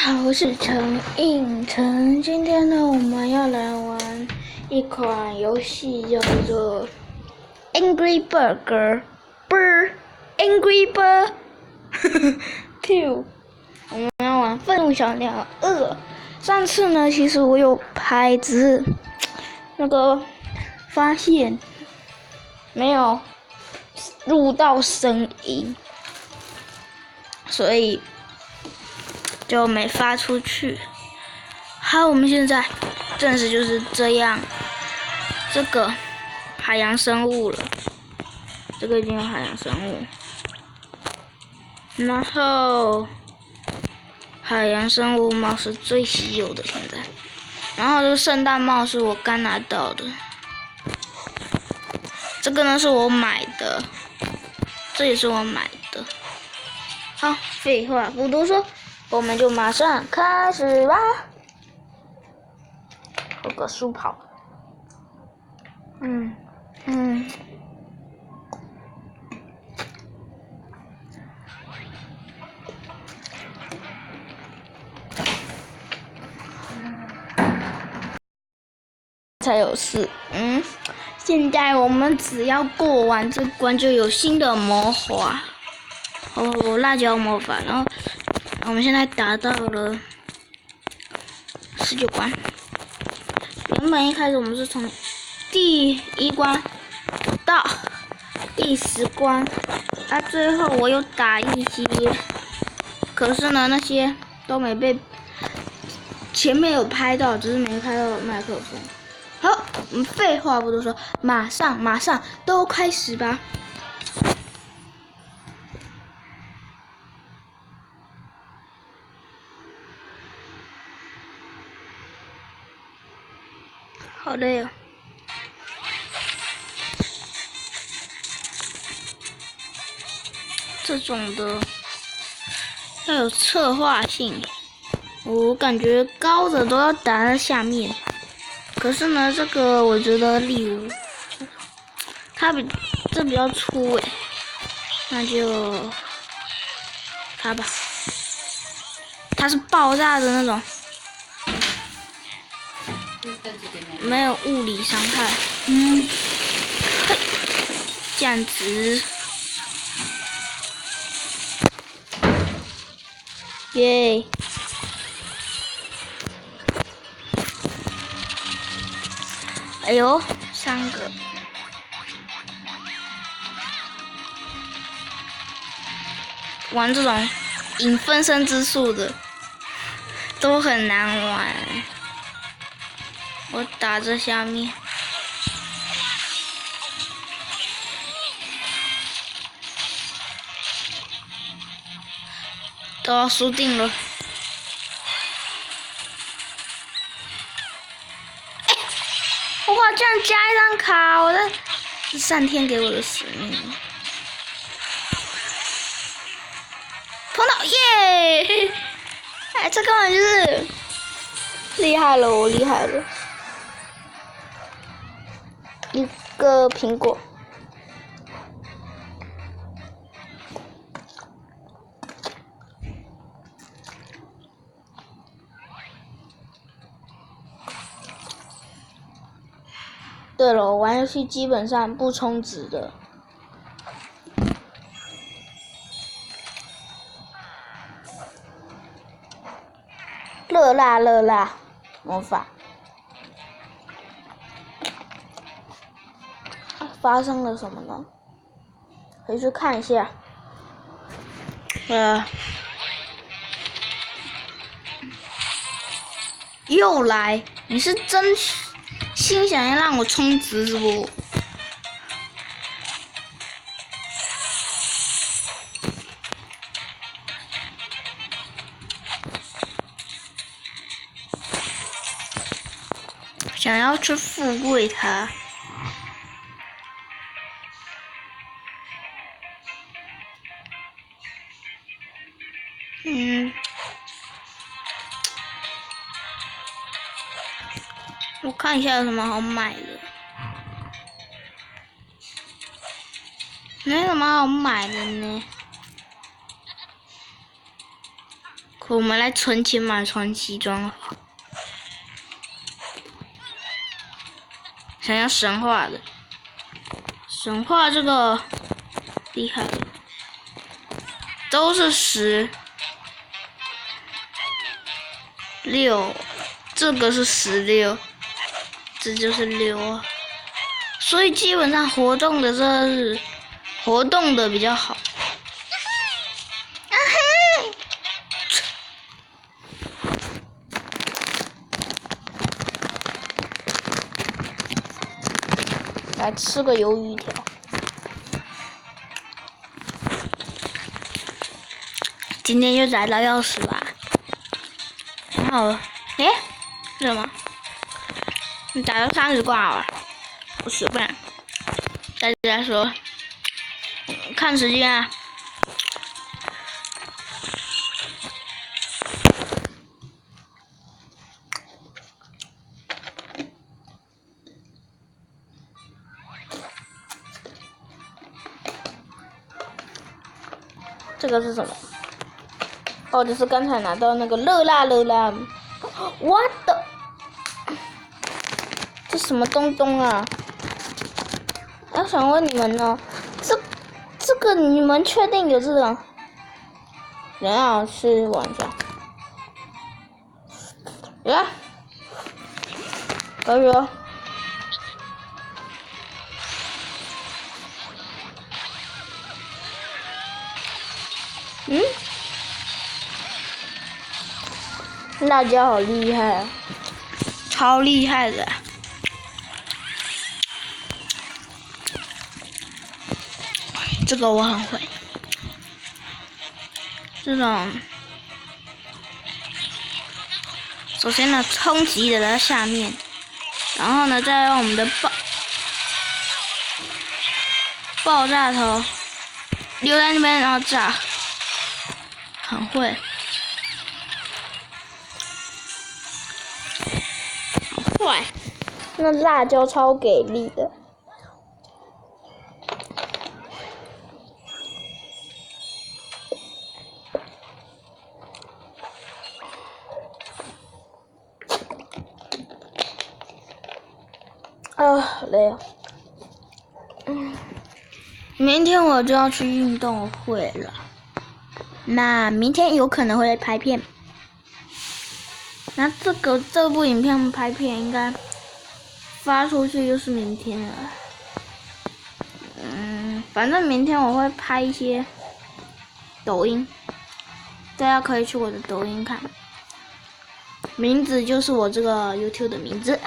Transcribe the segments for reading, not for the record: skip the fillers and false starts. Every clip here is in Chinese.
好，我是陈映晨。今天呢，我们要来玩一款游戏，叫做 Angry Burger Angry Bird Q。我们要玩愤怒小鸟2。上次呢，其实我有拍，只是那个发现没有录到声音，所以就没发出去。好，我们现在正式就是这样，这个海洋生物了，这个已经有海洋生物，然后海洋生物帽是最稀有的现在，然后这个圣诞帽是我刚拿到的，这个呢是我买的，这也是我买的。好，废话不多说，我们就马上开始吧。喝个舒跑。才有4。现在我们只要过完这关就有新的魔法。辣椒魔法，然后我们现在达到了19关。原本一开始我们是从第1关到第10关，最后我有打一些，可是呢那些都没被，前面有拍到，只是没拍到麦克风。好，我们废话不多说，马上都开始吧。好累哦。这种的要有策划性，我感觉高的都要打在下面。可是呢，这个我觉得例如这比较粗诶，那就它吧，它是爆炸的那种，没有物理伤害。嘿，这样子，耶！哎呦，3个。玩这种引分身之术的都很难玩。我打这下面，都要输定了。我好像加一张卡，我的是上天给我的使命。碰到耶！这根本就是厉害了，我厉害了。一个苹果。对了，我玩游戏基本上不充值的。热辣魔法，发生了什么呢？回去看一下。又来，你是真心想要让我充值是不？想要去富贵他。我看一下有什么好买的。没什么好买的呢。我们来存钱买穿西装好。想要神话的，神话这个厉害，都是16，这个是16，这就是6啊。所以基本上活动的这是活动的比较好。来吃个鱿鱼条。今天又来到钥匙吧。然后，诶，是什么？你打到30挂了？不是，不然。大家说，看时间啊。这个是什么？哦，这是刚才拿到那个热辣。What the？ 这什么东东啊？我想问你们呢，这个你们确定有这种？人啊，去玩一下。来，可以。辣椒好厉害啊，超厉害的。这个我很会。这种，首先呢，冲击的在下面，然后呢，再用我们的爆炸头留在那边，然后炸，很会。坏，那辣椒超给力的。好累啊。明天我就要去运动会了。那明天有可能会拍片。那这部影片拍片应该发出去就是明天了。反正明天我会拍一些抖音，大家可以去我的抖音看，名字就是我这个 YouTube 的名字。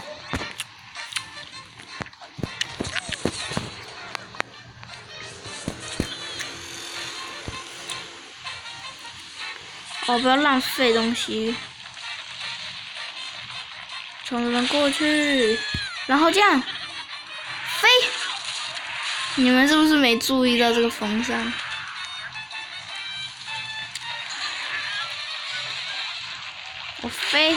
哦，不要浪费东西。从这边过去，然后这样飞。你们是不是没注意到这个风扇？我飞，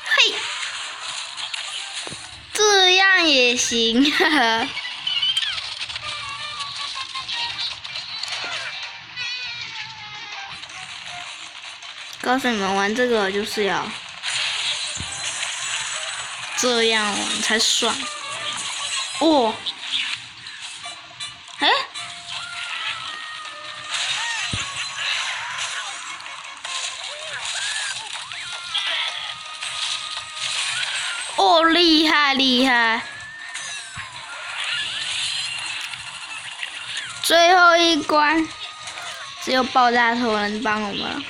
嘿，这样也行，哈哈。告诉你们，玩这个就是要这样玩才爽。哦，哎，哦，厉害厉害！最后一关，只有爆炸头能帮我们。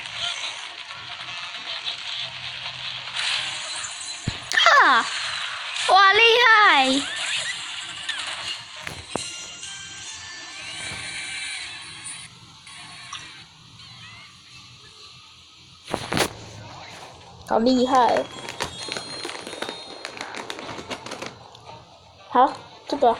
哈，哇，厉害！好厉害！好，这个。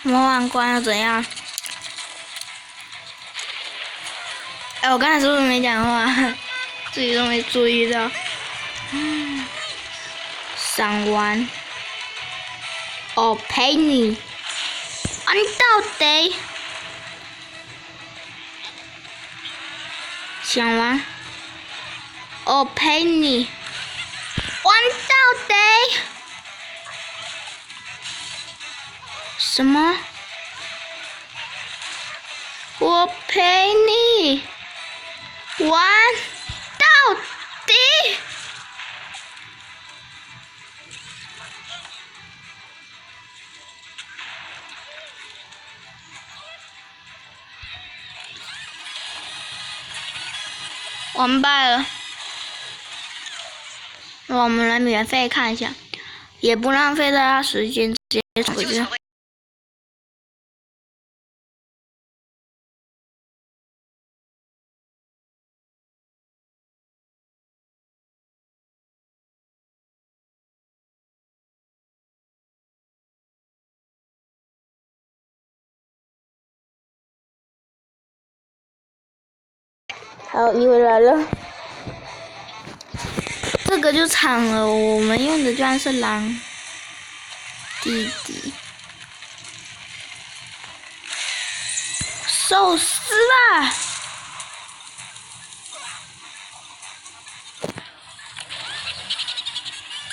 魔王关又怎样？哎，我刚才是不是没讲话？自己都没注意到。赏完。我陪你。玩到底。想玩？我陪你。玩到底。什么？我陪你。玩到底。完败了。那我们来免费看一下，也不浪费大家时间，直接回去。好，你回来了。这个就惨了，我们用的居然是狼弟弟。受死吧！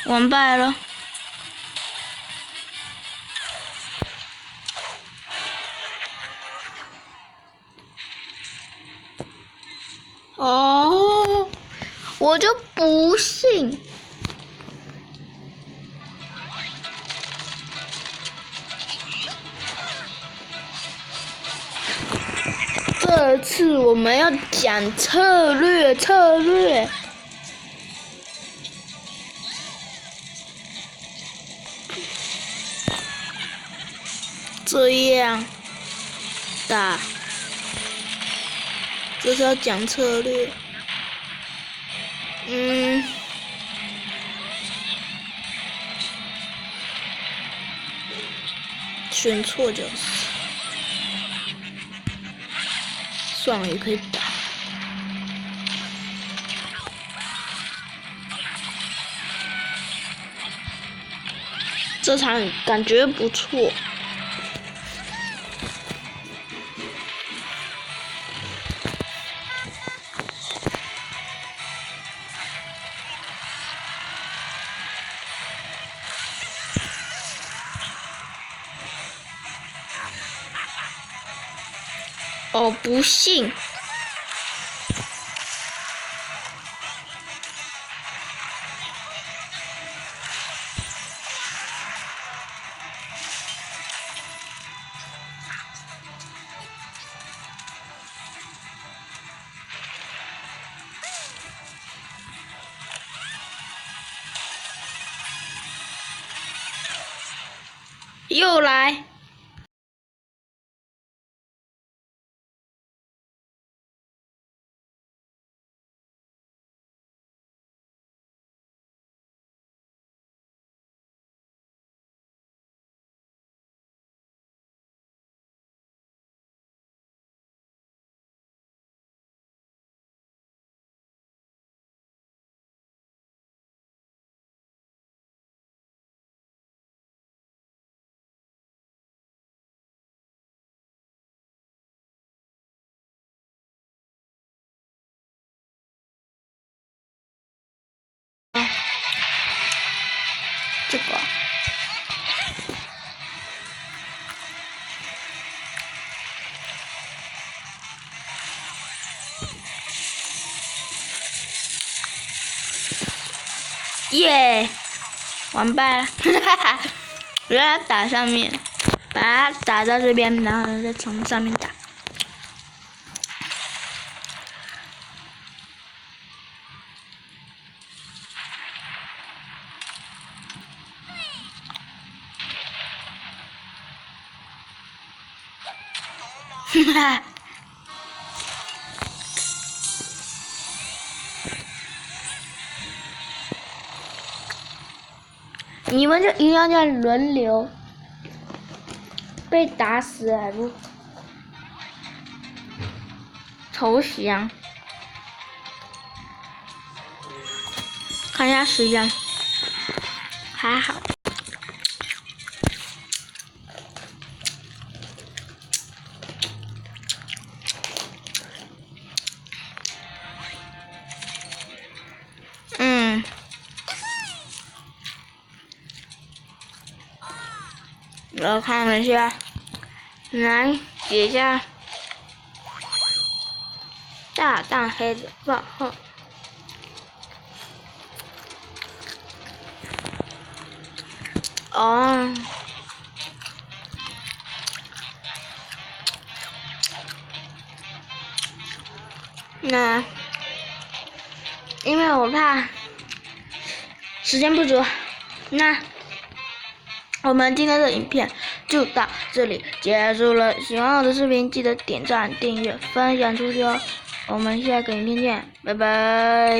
完败了。哦，我就不信。这次我们要讲策略，策略。这样打，这是要讲策略。选错就是，算了，也可以打。这场感觉不错。哦，不信。又来。这个。耶，完败了，哈哈！我让他打上面，把他打到这边，然后再从上面打。哈哈。你们就一定要这样轮流。被打死还不投降？看一下时间，还好。我看一下，来解一下大蛋黑子爆后。哦，那因为我怕时间不足，那我们今天的影片就到这里结束了。喜欢我的视频，记得点赞、订阅、分享出去哦。我们下个影片见，拜拜。